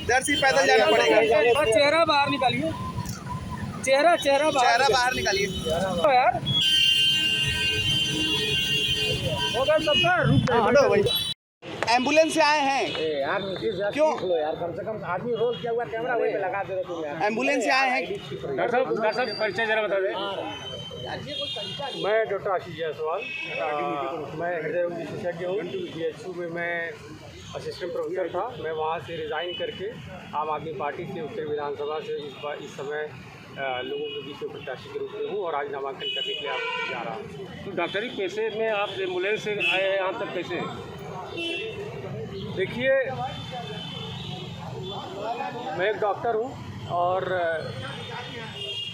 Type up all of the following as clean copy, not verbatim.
इधर से पैदल जाना पड़ेगा। चेहरा बाहर निकालिए, चेहरा बाहर निकालिए यार। होगा सबका रुक हटो भाई। एम्बुलेंस से आए हैं यार, क्यों यार कम से कम आदमी रोल किया हुआ कैमरा वहीं पे लगा दे तुम यार। एम्बुलेंस से आए हैं। डॉक्टर साहब परिचय जरा बता दें। मैं डॉक्टर आशीष जायसवाल, मैं हृदय रोग विशेषज्ञ हूँ। BHU में मैं असिस्टेंट प्रोफेसर था। मैं वहाँ से रिज़ाइन करके आम आदमी पार्टी से उत्तर विधानसभा से इस समय लोगों के बीच में प्रत्याशी के रूप में हूँ और आज नामांकन करने के लिए आप जा रहा हूँ। तो डॉक्टरी पेशे में आप एम्बुलेंस से आए हैं यहाँ तक कैसे? देखिए, मैं एक डॉक्टर हूँ और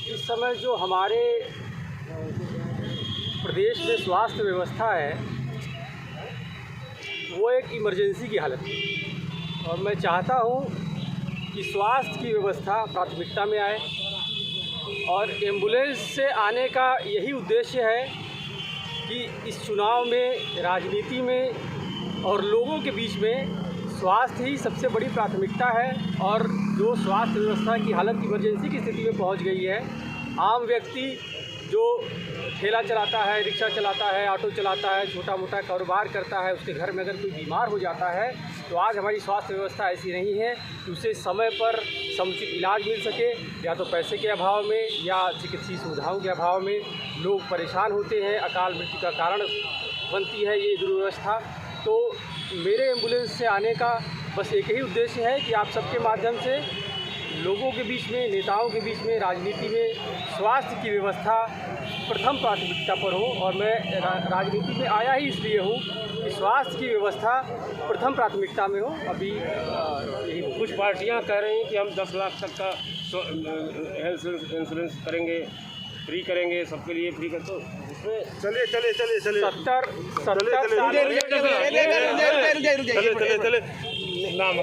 इस समय जो हमारे प्रदेश में स्वास्थ्य व्यवस्था है वो एक इमरजेंसी की हालत है और मैं चाहता हूँ कि स्वास्थ्य की व्यवस्था प्राथमिकता में आए और एम्बुलेंस से आने का यही उद्देश्य है कि इस चुनाव में, राजनीति में और लोगों के बीच में स्वास्थ्य ही सबसे बड़ी प्राथमिकता है। और जो स्वास्थ्य व्यवस्था की हालत इमरजेंसी की स्थिति में पहुंच गई है, आम व्यक्ति जो ठेला चलाता है, रिक्शा चलाता है, ऑटो चलाता है, छोटा मोटा कारोबार करता है, उसके घर में अगर कोई बीमार हो जाता है तो आज हमारी स्वास्थ्य व्यवस्था ऐसी नहीं है कि उसे समय पर समुचित इलाज मिल सके। या तो पैसे के अभाव में या चिकित्सीय सुविधाओं के अभाव में लोग परेशान होते हैं, अकाल मृत्यु का कारण बनती है ये दुर्व्यवस्था। तो मेरे एम्बुलेंस से आने का बस एक ही उद्देश्य है कि आप सबके माध्यम से लोगों के बीच में, नेताओं के बीच में, राजनीति में स्वास्थ्य की व्यवस्था प्रथम प्राथमिकता पर हो। और मैं राजनीति में आया ही इसलिए हूँ कि स्वास्थ्य की व्यवस्था प्रथम प्राथमिकता में हो। अभी यही कुछ पार्टियां कह रही हैं कि हम 10 लाख तक का हेल्थ इंश्योरेंस करेंगे, फ्री करेंगे, सबके लिए फ्री कर। तो उसमें चलिए 70 नाम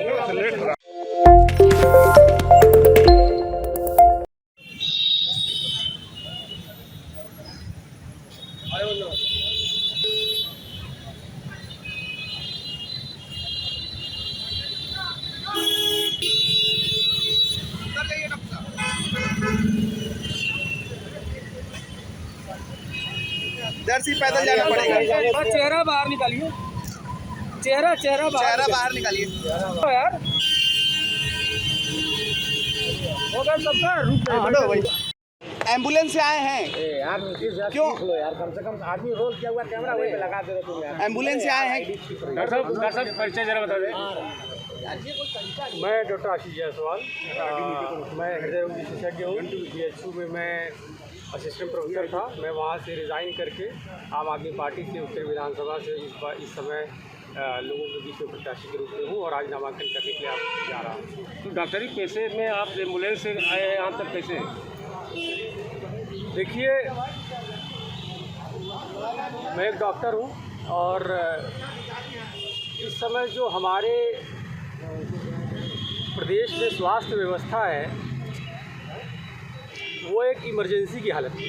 इधर से पैदल जाना पड़ेगा। चेहरा बाहर निकालिए, चेहरा बाहर निकालिए यार। होगा सबका रुक हटो भाई। एम्बुलेंस से आए हैं यार, क्यों यार कम से कम आदमी रोल किया हुआ कैमरा वहीं पे लगा दे तुम यार। एम्बुलेंस से आए हैं। डॉक्टर साहब परिचय जरा बता दें। मैं डॉक्टर आशीष जायसवाल, मैं हृदय रोग विशेषज्ञ हूँ। BHU में मैं असिस्टेंट प्रोफेसर था। मैं वहाँ से रिज़ाइन करके आम आदमी पार्टी से उत्तर विधानसभा से इस समय लोगों के बीच में प्रत्याशी के रूप में हूँ और आज नामांकन करने के लिए आप जा रहा हूँ। तो डॉक्टरी पेशे में आप एम्बुलेंस से आए हैं यहाँ तक कैसे? देखिए, मैं एक डॉक्टर हूँ और इस समय जो हमारे प्रदेश में स्वास्थ्य व्यवस्था है वो एक इमरजेंसी की हालत है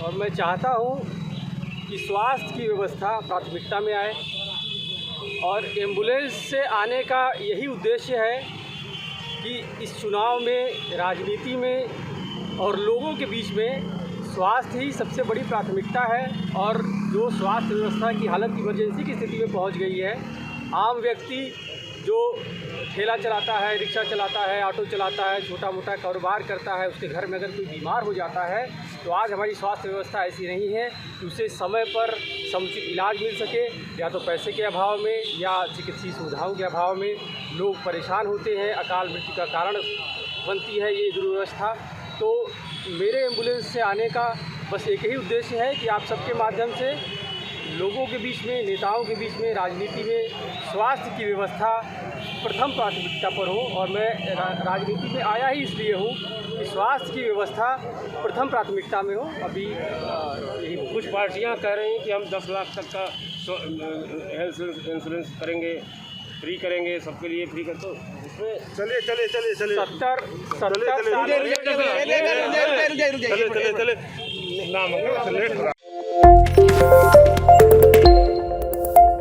और मैं चाहता हूँ कि स्वास्थ्य की व्यवस्था प्राथमिकता में आए और एम्बुलेंस से आने का यही उद्देश्य है कि इस चुनाव में, राजनीति में और लोगों के बीच में स्वास्थ्य ही सबसे बड़ी प्राथमिकता है। और जो स्वास्थ्य व्यवस्था की हालत इमरजेंसी की स्थिति में पहुंच गई है, आम व्यक्ति जो ठेला चलाता है, रिक्शा चलाता है, ऑटो चलाता है, छोटा मोटा कारोबार करता है, उसके घर में अगर कोई बीमार हो जाता है तो आज हमारी स्वास्थ्य व्यवस्था ऐसी नहीं है कि उसे समय पर समुचित इलाज मिल सके। या तो पैसे के अभाव में या चिकित्सीय सुविधाओं के अभाव में लोग परेशान होते हैं, अकाल मृत्यु का कारण बनती है ये दुर्व्यवस्था। तो मेरे एम्बुलेंस से आने का बस एक ही उद्देश्य है कि आप सबके माध्यम से लोगों के बीच में, नेताओं के बीच में, राजनीति में स्वास्थ्य की व्यवस्था प्रथम प्राथमिकता पर हो। और मैं राजनीति में आया ही इसलिए हूँ कि स्वास्थ्य की व्यवस्था प्रथम प्राथमिकता में हो। अभी यही कुछ पार्टियां कह रही हैं कि हम 10 लाख तक का हेल्थ इंश्योरेंस करेंगे, फ्री करेंगे, सबके लिए फ्री कर, तो इसमें चलिए चलिए चलिए चलिए 70 चलिए, चलिए, साल रुक जाइए, रुक जाइए, रुक जाइए, रुक जाइए, रुक जाइए, चले चले चले नाम लेट हो रहा